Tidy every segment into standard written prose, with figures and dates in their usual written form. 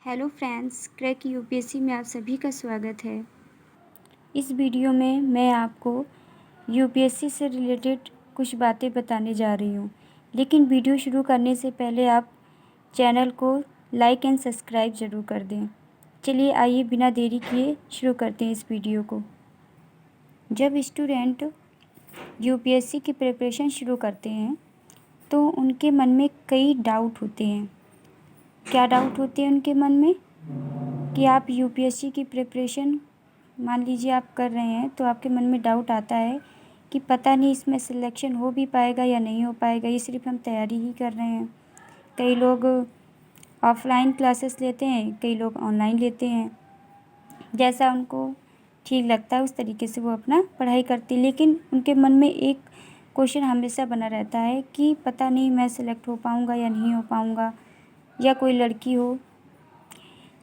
Hello friends, crack UPSC में आप सभी का स्वागत है। इस वीडियो में मैं आपको यूपीएससी से रिलेटेड कुछ बातें बताने जा रही हूँ। लेकिन वीडियो शुरू करने से पहले आप चैनल को लाइक एंड सब्सक्राइब ज़रूर कर दें। चलिए आइए बिना देरी किए शुरू करते हैं इस वीडियो को। जब स्टूडेंट यूपीएससी की प्रिपरेशन शुरू करते हैं तो उनके मन में कई डाउट होते हैं। क्या डाउट होते हैं उनके मन में कि आप यूपीएससी की प्रिपरेशन मान लीजिए आप कर रहे हैं तो आपके मन में डाउट आता है कि पता नहीं इसमें सिलेक्शन हो भी पाएगा या नहीं हो पाएगा, ये सिर्फ हम तैयारी ही कर रहे हैं। कई लोग ऑफलाइन क्लासेस लेते हैं, कई लोग ऑनलाइन लेते हैं, जैसा उनको ठीक लगता है उस तरीके से वो अपना पढ़ाई करते हैं। लेकिन उनके मन में एक क्वेश्चन हमेशा बना रहता है कि पता नहीं मैं सिलेक्ट हो पाऊँगा या नहीं हो पाऊँगा, या कोई लड़की हो।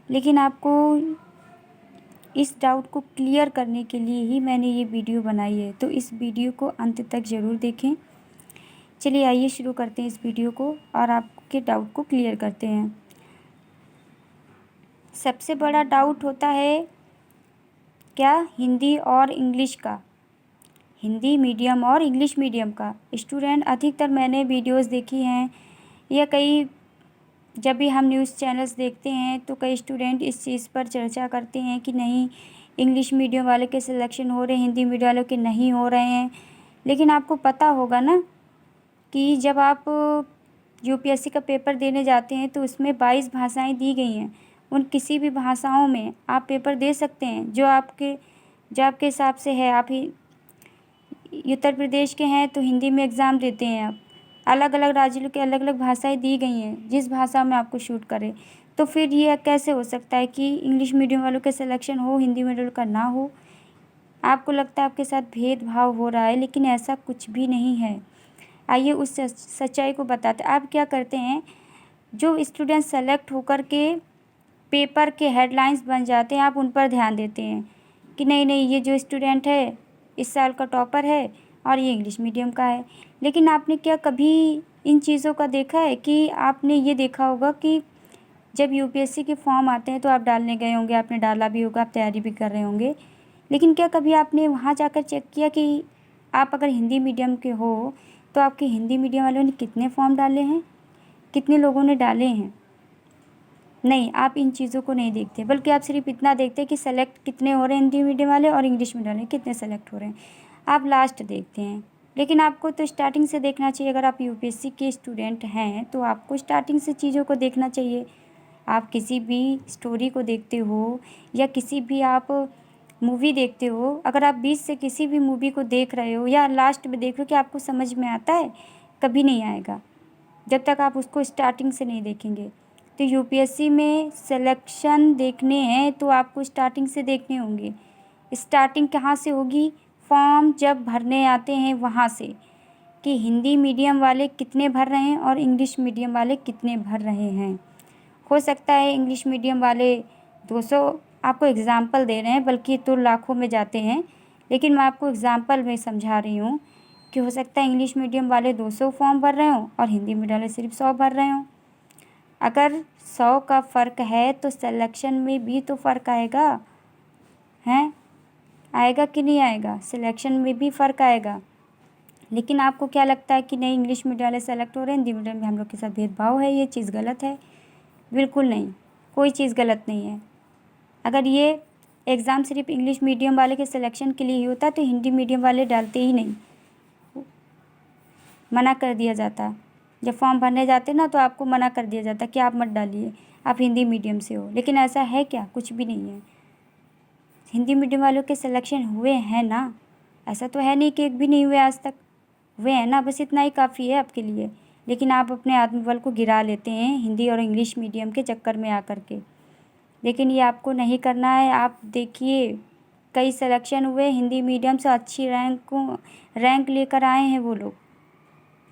लेकिन आपको इस डाउट को क्लियर करने के लिए ही मैंने ये वीडियो बनाई है, तो इस वीडियो को अंत तक ज़रूर देखें। चलिए आइए शुरू करते हैं इस वीडियो को और आपके डाउट को क्लियर करते हैं। सबसे बड़ा डाउट होता है क्या, हिंदी और इंग्लिश का, हिंदी मीडियम और इंग्लिश मीडियम का। स्टूडेंट अधिकतर मैंने वीडियोस देखी हैं या कई जब भी हम न्यूज़ चैनल्स देखते हैं तो कई स्टूडेंट इस चीज़ पर चर्चा करते हैं कि नहीं, इंग्लिश मीडियम वाले के सिलेक्शन हो रहे हैं, हिंदी मीडियम वालों के नहीं हो रहे हैं। लेकिन आपको पता होगा ना कि जब आप यूपीएससी का पेपर देने जाते हैं तो उसमें 22 भाषाएं दी गई हैं। उन किसी भी भाषाओं में आप पेपर दे सकते हैं जो आपके हिसाब से है। आप ही उत्तर प्रदेश के हैं तो हिंदी में एग्ज़ाम देते हैं आप। अलग अलग राज्यों के अलग अलग भाषाएं दी गई हैं, जिस भाषा में आपको शूट करे। तो फिर ये कैसे हो सकता है कि इंग्लिश मीडियम वालों का सिलेक्शन हो, हिंदी मीडियम का ना हो। आपको लगता है आपके साथ भेदभाव हो रहा है, लेकिन ऐसा कुछ भी नहीं है। आइए उस सच्चाई को बताते। आप क्या करते हैं, जो स्टूडेंट सेलेक्ट होकर के पेपर के हेडलाइंस बन जाते हैं, आप उन पर ध्यान देते हैं कि नहीं नहीं, ये जो स्टूडेंट है इस साल का टॉपर है और ये इंग्लिश मीडियम का है। लेकिन आपने क्या कभी इन चीज़ों का देखा है कि आपने ये देखा होगा कि जब यूपीएससी के फॉर्म आते हैं तो आप डालने गए होंगे, आपने डाला भी होगा, आप तैयारी भी कर रहे होंगे। लेकिन क्या कभी आपने वहाँ जाकर चेक किया कि आप अगर हिंदी मीडियम के हो तो आपके हिंदी मीडियम वालों ने कितने फॉर्म डाले हैं, कितने लोगों ने डाले हैं? नहीं, आप इन चीज़ों को नहीं देखते, बल्कि आप सिर्फ इतना देखते हैं कि सेलेक्ट कितने हो रहे हैं हिंदी मीडियम वाले और इंग्लिश मीडियम वाले कितने सेलेक्ट हो रहे हैं। आप लास्ट देखते हैं। लेकिन आपको तो स्टार्टिंग से देखना चाहिए। अगर आप यूपीएससी के स्टूडेंट हैं तो आपको स्टार्टिंग से चीज़ों को देखना चाहिए। आप किसी भी स्टोरी को देखते हो या किसी भी आप मूवी देखते हो, अगर आप बीच से किसी भी मूवी को देख रहे हो या लास्ट में देख रहे हो, कि आपको समझ में आता है? कभी नहीं आएगा जब तक आप उसको स्टार्टिंग से नहीं देखेंगे। तो यूपीएससी में सिलेक्शन देखने हैं तो आपको स्टार्टिंग से देखने होंगे। स्टार्टिंग कहाँ से होगी? फॉर्म जब भरने आते हैं वहाँ से, कि हिंदी मीडियम वाले कितने भर रहे हैं और इंग्लिश मीडियम वाले कितने भर रहे हैं। हो सकता है इंग्लिश मीडियम वाले 200, आपको एग्ज़ाम्पल दे रहे हैं, बल्कि तो लाखों में जाते हैं, लेकिन मैं आपको एग्ज़ाम्पल में समझा रही हूँ कि हो सकता है इंग्लिश मीडियम वाले 200 फॉर्म भर रहे हों और हिंदी मीडियम वाले सिर्फ 100 भर रहे हों। अगर 100 का फ़र्क है तो सिलेक्शन में भी तो फ़र्क आएगा, हैं? आएगा कि नहीं आएगा? सिलेक्शन में भी फ़र्क आएगा। लेकिन आपको क्या लगता है कि नहीं, इंग्लिश मीडियम वाले सेलेक्ट हो रहे हैं, हिंदी मीडियम में हम लोग के साथ भेदभाव है, ये चीज़ गलत है। बिल्कुल नहीं, कोई चीज़ गलत नहीं है। अगर ये एग्ज़ाम सिर्फ इंग्लिश मीडियम वाले के सिलेक्शन के लिए ही होता तो हिंदी मीडियम वाले डालते ही नहीं, मना कर दिया जाता। जब फॉर्म भरने जाते ना तो आपको मना कर दिया जाता कि आप मत डालिए, आप हिंदी मीडियम से हो। लेकिन ऐसा है क्या? कुछ भी नहीं है। हिंदी मीडियम वालों के सिलेक्शन हुए हैं ना, ऐसा तो है नहीं कि एक भी नहीं हुए आज तक। हुए हैं ना, बस इतना ही काफ़ी है आपके लिए। लेकिन आप अपने आत्मबल को गिरा लेते हैं हिंदी और इंग्लिश मीडियम के चक्कर में आकर के। लेकिन ये आपको नहीं करना है। आप देखिए, कई सिलेक्शन हुए हिंदी मीडियम से, अच्छी रैंक लेकर आए हैं वो लोग।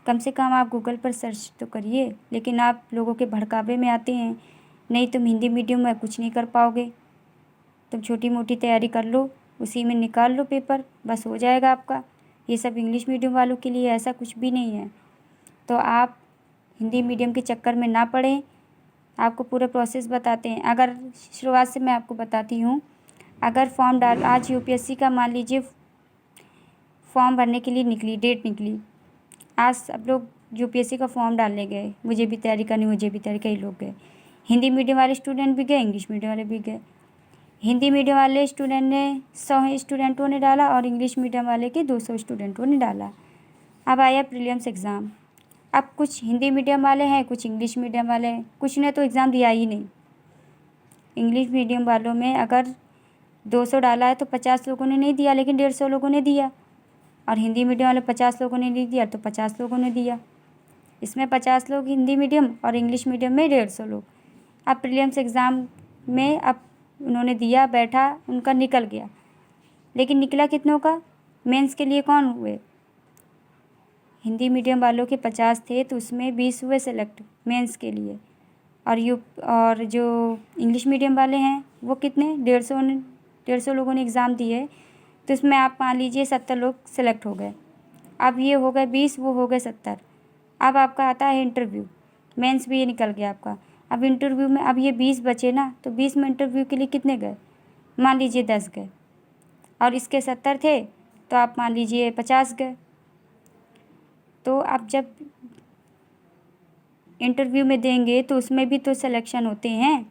कम से कम आप गूगल पर सर्च तो करिए। लेकिन आप लोगों के भड़कावे में आते हैं, नहीं तुम हिंदी मीडियम में कुछ नहीं कर पाओगे, तुम छोटी मोटी तैयारी कर लो, उसी में निकाल लो पेपर, बस हो जाएगा आपका। ये सब इंग्लिश मीडियम वालों के लिए, ऐसा कुछ भी नहीं है। तो आप हिंदी मीडियम के चक्कर में ना पड़ें। आपको पूरा प्रोसेस बताते हैं। अगर शुरुआत से मैं आपको बताती हूँ, अगर फॉर्म डाल आज यूपीएससी का मान लीजिए फॉर्म भरने के लिए डेट निकली, आज सब लोग यूपीएससी का फॉर्म डालने गए, मुझे भी तैयारी कई लोग गए। हिंदी मीडियम वाले स्टूडेंट भी गए, इंग्लिश मीडियम वाले भी गए। हिंदी मीडियम वाले स्टूडेंट ने 100 स्टूडेंटों ने डाला और इंग्लिश मीडियम वाले के 200 स्टूडेंटों ने डाला। अब आया प्रीलिम्स एग्ज़ाम। अब कुछ हिंदी मीडियम वाले हैं, कुछ इंग्लिश मीडियम वाले हैं, कुछ ने तो एग्ज़ाम दिया ही नहीं। इंग्लिश मीडियम वालों में अगर 200 डाला है तो 50 लोगों ने नहीं दिया, लेकिन 150 लोगों ने दिया। और हिंदी मीडियम वाले 50 लोगों ने नहीं दिया तो 50 लोगों ने दिया। इसमें 50 लोग हिंदी मीडियम और इंग्लिश मीडियम में 150 लोग। अब प्रीलिम्स एग्ज़ाम में अब उन्होंने दिया, बैठा, उनका निकल गया। लेकिन निकला कितनों का? मेंस के लिए कौन हुए? हिंदी मीडियम वालों के 50 थे तो उसमें 20 हुए सेलेक्ट मेंस के लिए। और जो इंग्लिश मीडियम वाले हैं वो कितने? 150 लोगों ने एग्ज़ाम दिए, तो इसमें आप मान लीजिए 70 लोग सेलेक्ट हो गए। अब ये हो गए 20, वो हो गए 70। अब आपका आता है इंटरव्यू, मेंस भी ये निकल गया आपका। अब इंटरव्यू में अब ये 20 बचे ना, तो 20 में इंटरव्यू के लिए कितने गए? मान लीजिए 10 गए, और इसके 70 थे तो आप मान लीजिए 50 गए। तो आप जब इंटरव्यू में देंगे तो उसमें भी तो सिलेक्शन होते हैं।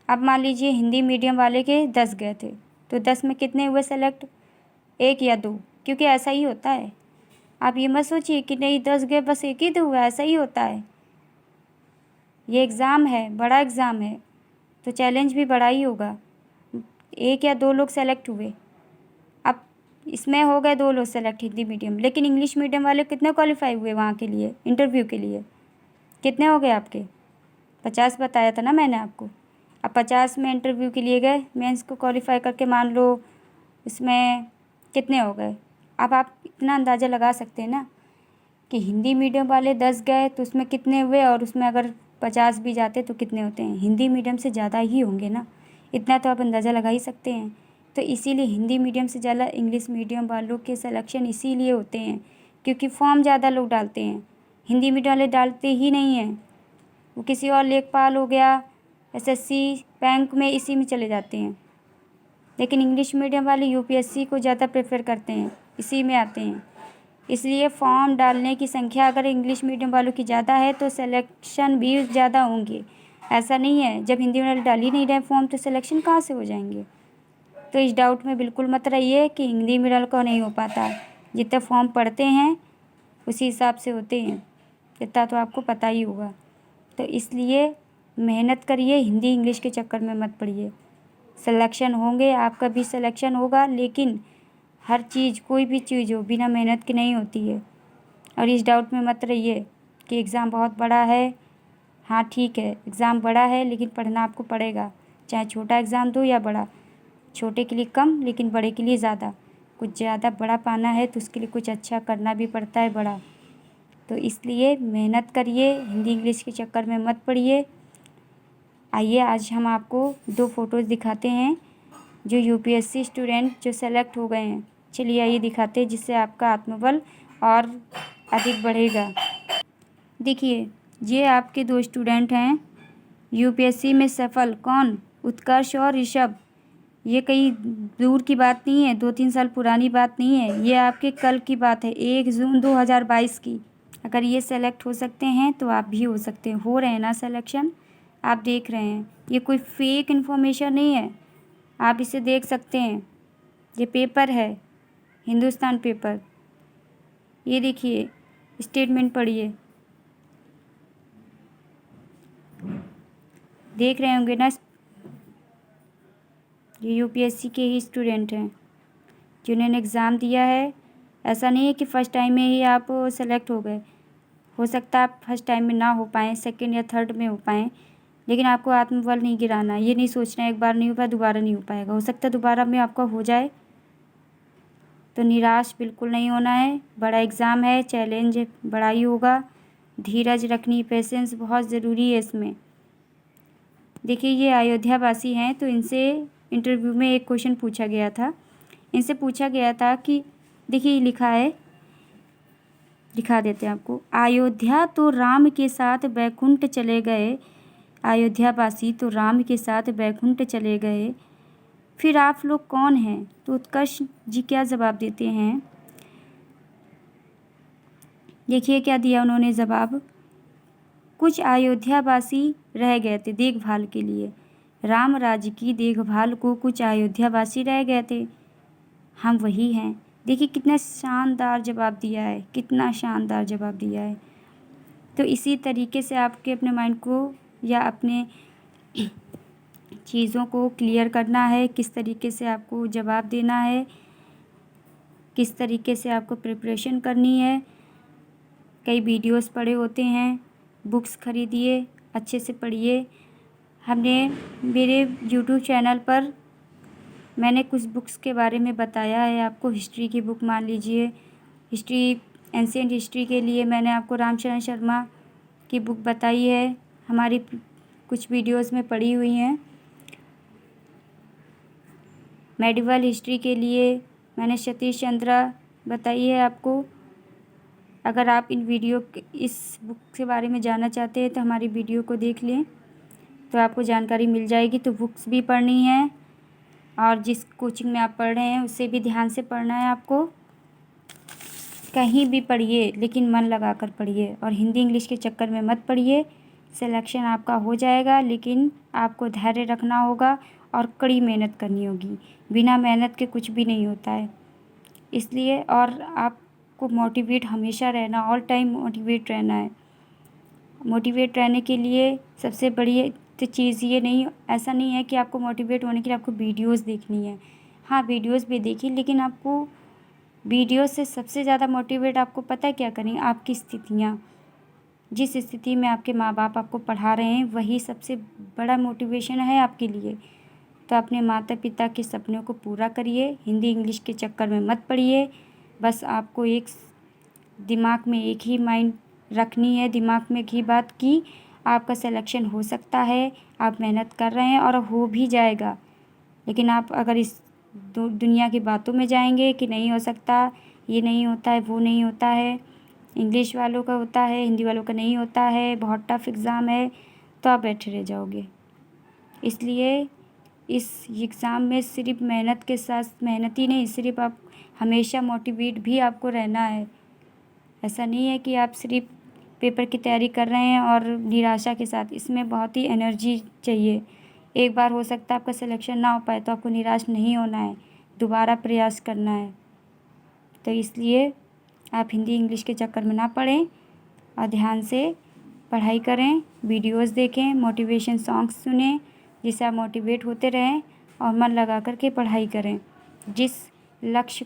अब मान लीजिए हिंदी मीडियम वाले के 10 गए थे, तो 10 में कितने हुए सेलेक्ट? 1 या 2, क्योंकि ऐसा ही होता है। आप ये मत सोचिए कि नहीं 10 गए बस 1 ही तो हुआ, ऐसा ही होता है। ये एग्ज़ाम है, बड़ा एग्ज़ाम है, तो चैलेंज भी बड़ा ही होगा। 1 या 2 लोग सेलेक्ट हुए, अब इसमें हो गए 2 लोग सेलेक्ट हिंदी मीडियम, लेकिन इंग्लिश मीडियम वाले कितने क्वालिफाई हुए वहाँ के लिए इंटरव्यू के लिए? कितने हो गए आपके? 50 बताया था ना मैंने आपको। अब 50 में इंटरव्यू के लिए गए, मेंस को क्वालिफाई करके मान लो इसमें कितने हो गए। अब आप इतना अंदाज़ा लगा सकते हैं ना कि हिंदी मीडियम वाले 10 गए तो उसमें कितने हुए, और उसमें अगर 50 भी जाते तो कितने होते हैं? हिंदी मीडियम से ज़्यादा ही होंगे ना, इतना तो आप अंदाज़ा लगा ही सकते हैं। तो इसीलिए हिंदी मीडियम से ज़्यादा इंग्लिश मीडियम वालों के सिलेक्शन इसीलिए होते हैं क्योंकि फॉर्म ज़्यादा लोग डालते हैं। हिंदी मीडियम वाले डालते ही नहीं हैं, वो किसी और लेखपाल हो गया, एसएससी, बैंक में, इसी में चले जाते हैं। लेकिन इंग्लिश मीडियम वाले यूपीएससी को ज़्यादा प्रेफर करते हैं, इसी में आते हैं। इसलिए फॉर्म डालने की संख्या अगर इंग्लिश मीडियम वालों की ज़्यादा है तो सिलेक्शन भी ज़्यादा होंगे। ऐसा नहीं है जब हिंदी वाले डाल ही नहीं रहे फॉर्म तो सिलेक्शन कहाँ से हो जाएंगे। तो इस डाउट में बिल्कुल मत रहिए कि हिंदी मीडियम को नहीं हो पाता। जितने फॉर्म पढ़ते हैं उसी हिसाब से होते हैं, इतना तो आपको पता ही होगा। तो इसलिए मेहनत करिए, हिंदी इंग्लिश के चक्कर में मत पड़िए। सिलेक्शन होंगे, आपका भी सिलेक्शन होगा, लेकिन हर चीज़, कोई भी चीज़ हो बिना मेहनत की नहीं होती है। और इस डाउट में मत रहिए कि एग्ज़ाम बहुत बड़ा है। हाँ ठीक है, एग्ज़ाम बड़ा है लेकिन पढ़ना आपको पड़ेगा, चाहे छोटा एग्ज़ाम दो या बड़ा। छोटे के लिए कम लेकिन बड़े के लिए ज़्यादा। कुछ ज़्यादा बड़ा पाना है तो उसके लिए कुछ अच्छा करना भी पड़ता है बड़ा। तो इसलिए मेहनत करिए, हिंदी इंग्लिश के चक्कर में मत पड़िए। आइए आज हम आपको 2 फ़ोटोज़ दिखाते हैं जो यूपीएससी स्टूडेंट जो सेलेक्ट हो गए हैं। चलिए आइए दिखाते हैं, जिससे आपका आत्मबल और अधिक बढ़ेगा। देखिए, ये आपके 2 स्टूडेंट हैं यूपीएससी में सफल। कौन? उत्कर्ष और ऋषभ। ये कहीं दूर की बात नहीं है, 2-3 साल पुरानी बात नहीं है, ये आपके कल की बात है, 1 जून 2022 की। अगर ये सेलेक्ट हो सकते हैं तो आप भी हो सकते हैं। हो रहे हैं ना सिलेक्शन, आप देख रहे हैं। ये कोई फेक इन्फॉर्मेशन नहीं है, आप इसे देख सकते हैं। ये पेपर है, हिंदुस्तान पेपर। ये देखिए, स्टेटमेंट पढ़िए, देख रहे होंगे ना। ये यूपीएससी के ही स्टूडेंट हैं जिन्होंने एग्ज़ाम दिया है। ऐसा नहीं है कि फ़र्स्ट टाइम में ही आप सेलेक्ट हो गए। हो सकता है आप फर्स्ट टाइम में ना हो पाएँ, सेकंड या थर्ड में हो पाएँ, लेकिन आपको आत्मबल नहीं गिराना। ये नहीं सोचना एक बार नहीं हो पाया दोबारा नहीं हो पाएगा। हो सकता है दोबारा में आपका हो जाए, तो निराश बिल्कुल नहीं होना है। बड़ा एग्ज़ाम है, चैलेंज बड़ा ही होगा। धीरज रखनी, पेशेंस बहुत ज़रूरी है इसमें। देखिए, ये अयोध्या वासी हैं, तो इनसे इंटरव्यू में एक क्वेश्चन पूछा गया था। इनसे पूछा गया था कि देखिए लिखा है, दिखा देते हैं आपको। अयोध्या तो राम के साथ बैकुंठ चले गए, अयोध्यावासी तो राम के साथ वैकुंठ चले गए, फिर आप लोग कौन हैं? तो उत्कर्ष जी क्या जवाब देते हैं, देखिए क्या दिया उन्होंने जवाब। कुछ अयोध्यावासी रह गए थे देखभाल के लिए, राम राज्य की देखभाल को कुछ अयोध्यावासी रह गए थे, हम वही हैं। देखिए कितना शानदार जवाब दिया है, कितना शानदार जवाब दिया है। तो इसी तरीके से आपके अपने माइंड को या अपने चीज़ों को क्लियर करना है, किस तरीके से आपको जवाब देना है, किस तरीके से आपको प्रिपरेशन करनी है। कई वीडियोस पढ़े होते हैं, बुक्स ख़रीदिए, अच्छे से पढ़िए। हमने मेरे यूट्यूब चैनल पर मैंने कुछ बुक्स के बारे में बताया है आपको। हिस्ट्री की बुक मान लीजिए, हिस्ट्री एंशिएंट हिस्ट्री के लिए मैंने आपको रामचरण शर्मा की बुक बताई है, हमारी कुछ वीडियोस में पड़ी हुई हैं। मेडिवल हिस्ट्री के लिए मैंने सतीश चंद्रा बताई है आपको। अगर आप इस बुक के बारे में जानना चाहते हैं तो हमारी वीडियो को देख लें, तो आपको जानकारी मिल जाएगी। तो बुक्स भी पढ़नी है और जिस कोचिंग में आप पढ़ रहे हैं उससे भी ध्यान से पढ़ना है आपको। कहीं भी पढ़िए लेकिन मन लगा कर पढ़िए, और हिंदी इंग्लिश के चक्कर में मत पढ़िए। सिलेक्शन आपका हो जाएगा, लेकिन आपको धैर्य रखना होगा और कड़ी मेहनत करनी होगी। बिना मेहनत के कुछ भी नहीं होता है। इसलिए और आपको मोटिवेट हमेशा रहना, ऑल टाइम मोटिवेट रहना है। मोटिवेट रहने के लिए सबसे बड़ी चीज़ ये नहीं, ऐसा नहीं है कि आपको मोटिवेट होने के लिए आपको वीडियोस देखनी है। हाँ, वीडियोस भी देखिए, लेकिन आपको वीडियो से सबसे ज़्यादा मोटिवेट आपको पता है क्या करें, आपकी स्थितियाँ। जिस स्थिति में आपके माँ बाप आपको पढ़ा रहे हैं वही सबसे बड़ा मोटिवेशन है आपके लिए। तो अपने माता पिता के सपनों को पूरा करिए, हिंदी इंग्लिश के चक्कर में मत पड़िए। बस आपको एक दिमाग में एक ही माइंड रखनी है, दिमाग में एक ही बात कि आपका सिलेक्शन हो सकता है, आप मेहनत कर रहे हैं और हो भी जाएगा। लेकिन आप अगर इस दुनिया की बातों में जाएंगे कि नहीं हो सकता, ये नहीं होता है, वो नहीं होता है, इंग्लिश वालों का होता है, हिंदी वालों का नहीं होता है, बहुत टफ एग्ज़ाम है, तो आप बैठे रह जाओगे। इसलिए इस एग्ज़ाम में सिर्फ मेहनत के साथ, मेहनत ही नहीं, सिर्फ आप हमेशा मोटिवेट भी आपको रहना है। ऐसा नहीं है कि आप सिर्फ पेपर की तैयारी कर रहे हैं और निराशा के साथ। इसमें बहुत ही एनर्जी चाहिए। एक बार हो सकता है आपका सिलेक्शन ना हो पाए, तो आपको निराश नहीं होना है, दोबारा प्रयास करना है। तो इसलिए आप हिंदी इंग्लिश के चक्कर में ना पड़ें और ध्यान से पढ़ाई करें, वीडियोस देखें, मोटिवेशन सॉन्ग्स सुनें, जिससे आप मोटिवेट होते रहें और मन लगा कर के पढ़ाई करें। जिस लक्ष्य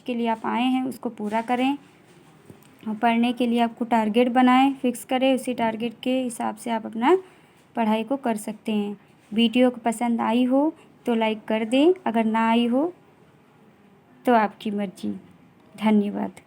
के लिए आप आए हैं उसको पूरा करें, और पढ़ने के लिए आपको टारगेट बनाएं, फिक्स करें, उसी टारगेट के हिसाब से आप अपना पढ़ाई को कर सकते हैं। वीडियो को पसंद आई हो तो लाइक कर दें, अगर ना आई हो तो आपकी मर्ज़ी। धन्यवाद।